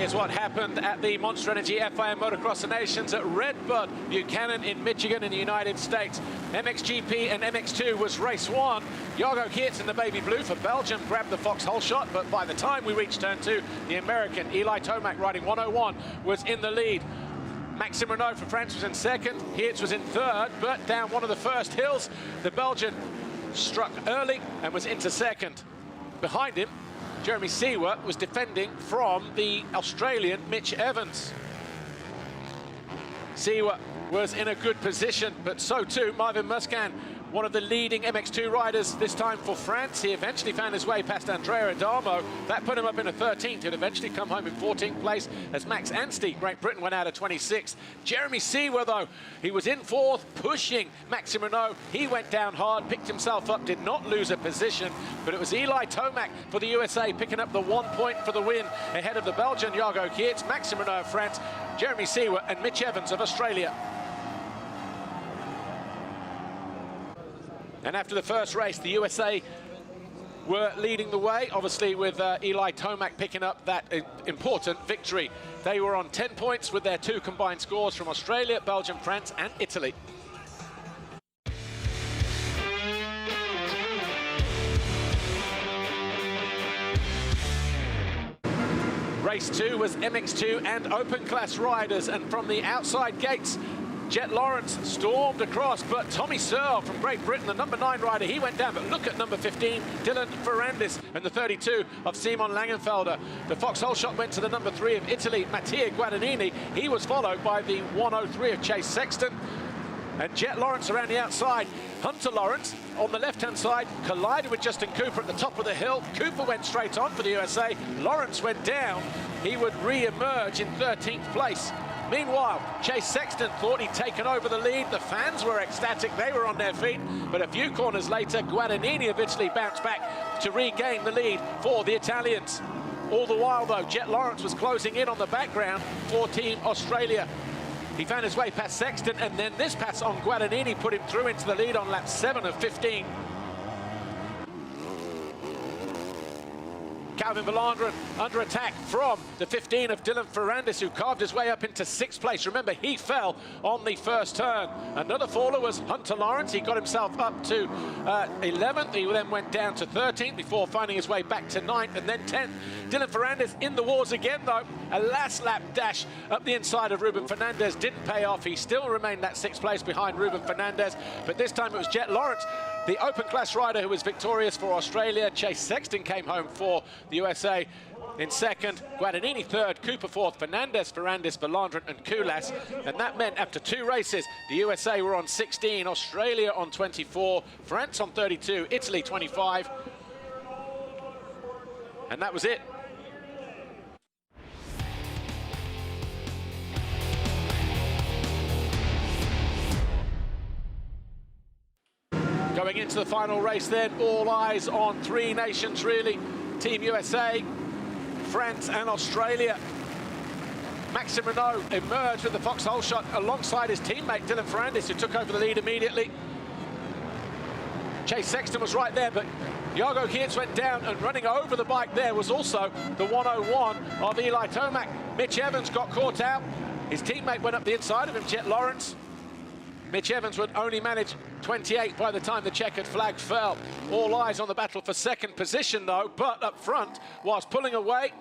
Here's what happened at the Monster Energy FIM Motocross of Nations at Redbud, Buchanan in Michigan in the United States. MXGP and MX2 was race one. Jago Geerts in the baby blue for Belgium grabbed the foxhole shot, but by the time we reached turn two, the American Eli Tomac riding 101 was in the lead. Maxime Renaux for France was in second, Geerts was in third, but down one of the first hills, the Belgian struck early and was into second. Behind him, Jeremy Seewer was defending from the Australian Mitch Evans. Seewer was in a good position, but so too Marvin Musquin, one of the leading MX2 riders this time for France. He eventually found his way past Andrea Adamo. That put him up in a 13th. He'd eventually come home in 14th place as Max Anstey, Great Britain, went out of 26th. Jeremy Seewer, though, he was in fourth, pushing Maxime Renaux. He went down hard, picked himself up, did not lose a position, but it was Eli Tomac for the USA picking up the 1 point for the win ahead of the Belgian Jago Geerts, Maxime Renaux of France, Jeremy Seewer and Mitch Evans of Australia. And after the first race, the USA were leading the way, obviously with Eli Tomac picking up that important victory. They were on 10 points with their two combined scores from Australia, Belgium, France and Italy. Race two was MX2 and open class riders, and from the outside gates, Jet Lawrence stormed across, but Tommy Searle from Great Britain, the number 9 rider, he went down. But look at number 15, Dylan Ferrandis, and the 32 of Simon Langenfelder. The foxhole shot went to the number 3 of Italy, Mattia Guadagnini. He was followed by the 103 of Chase Sexton. And Jet Lawrence around the outside. Hunter Lawrence on the left-hand side collided with Justin Cooper at the top of the hill. Cooper went straight on for the USA. Lawrence went down. He would re-emerge in 13th place. Meanwhile, Chase Sexton thought he'd taken over the lead. The fans were ecstatic. They were on their feet. But a few corners later, Guadagnini of Italy bounced back to regain the lead for the Italians. All the while, though, Jet Lawrence was closing in on the background for Team Australia. He found his way past Sexton, and then this pass on Guadagnini put him through into the lead on lap 7 of 15. Calvin Valandren under attack from the 15 of Dylan Ferrandis, who carved his way up into 6th place. Remember, he fell on the first turn. Another faller was Hunter Lawrence. He got himself up to 11th. He then went down to 13th before finding his way back to 9th and then 10th. Dylan Ferrandis in the wars again, though. A last lap dash up the inside of Ruben Fernandez didn't pay off. He still remained that 6th place behind Ruben Fernandez, but this time it was Jet Lawrence, the open class rider, who was victorious for Australia. Chase Sexton came home for the USA in second, Guadagnini third, Cooper fourth, Fernandez, Ferrandis, Valandren and Koulas. And that meant after 2 races, the USA were on 16, Australia on 24, France on 32, Italy 25. And that was it. Going into the final race then, all eyes on 3 nations really. Team USA, France and Australia. Maxime Renaux emerged with the foxhole shot alongside his teammate Dylan Ferrandis, who took over the lead immediately. Chase Sexton was right there, but Jago Geerts went down, and running over the bike there was also the 101 of Eli Tomac. Mitch Evans got caught out. His teammate went up the inside of him, Jet Lawrence. Mitch Evans would only manage 28 by the time the checkered flag fell. All eyes on the battle for second position, though, but up front, whilst pulling away,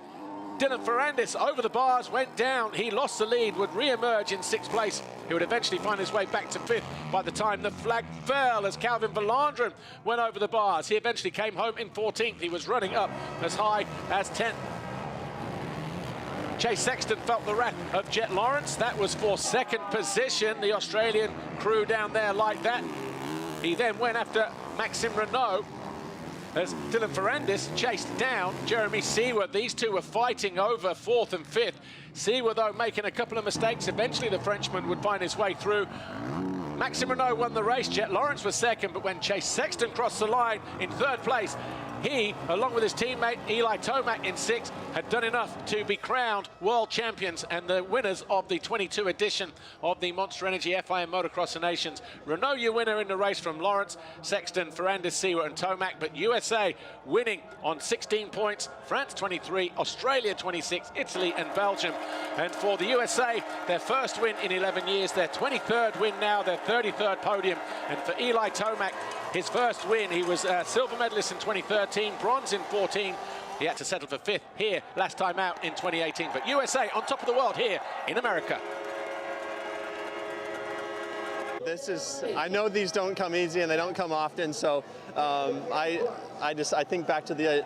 Dylan Ferrandis over the bars, went down. He lost the lead, would re-emerge in 6th place. He would eventually find his way back to 5th by the time the flag fell as Calvin Valandren went over the bars. He eventually came home in 14th. He was running up as high as 10th. Chase Sexton felt the wrath of Jet Lawrence. That was for second position. The Australian crew down there like that. He then went after Maxime Renaux as Dylan Ferrandis chased down Jeremy Seewer. These two were fighting over 4th and 5th. Seewer, though, making a couple of mistakes. Eventually the Frenchman would find his way through. Maxime Renaux won the race. Jet Lawrence was second, but when Chase Sexton crossed the line in 3rd place, he, along with his teammate Eli Tomac in 6th, had done enough to be crowned world champions and the winners of the 22 edition of the Monster Energy FIM Motocross of Nations. Renault, your winner in the race from Lawrence, Sexton, Ferrandis, Seward and Tomac, but USA winning on 16 points, France 23, Australia 26, Italy and Belgium. And for the USA, their first win in 11 years, their 23rd win now, their 33rd podium. And for Eli Tomac, his first win, he was a silver medalist in 2013, bronze in 14. He had to settle for 5th here last time out in 2018. But USA on top of the world here in America. I know these don't come easy and they don't come often, so I think back to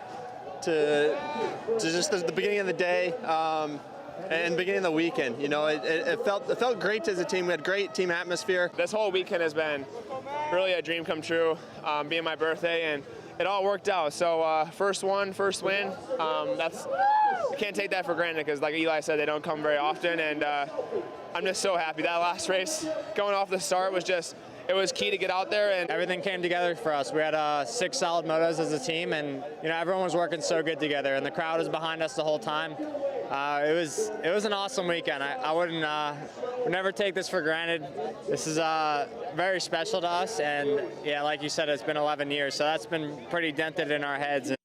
just the beginning of the day and beginning of the weekend. You know, it felt great as a team. We had great team atmosphere. This whole weekend has been really a dream come true, being my birthday, and it all worked out. So first win, I can't take that for granted because, like Eli said, they don't come very often, and I'm just so happy. That last race, going off the start, it was key to get out there, and everything came together for us. We had 6 solid motos as a team, and everyone was working so good together, and the crowd was behind us the whole time. It was an awesome weekend. I would never take this for granted. This is very special to us, and yeah, like you said, it's been 11 years, so that's been pretty dented in our heads.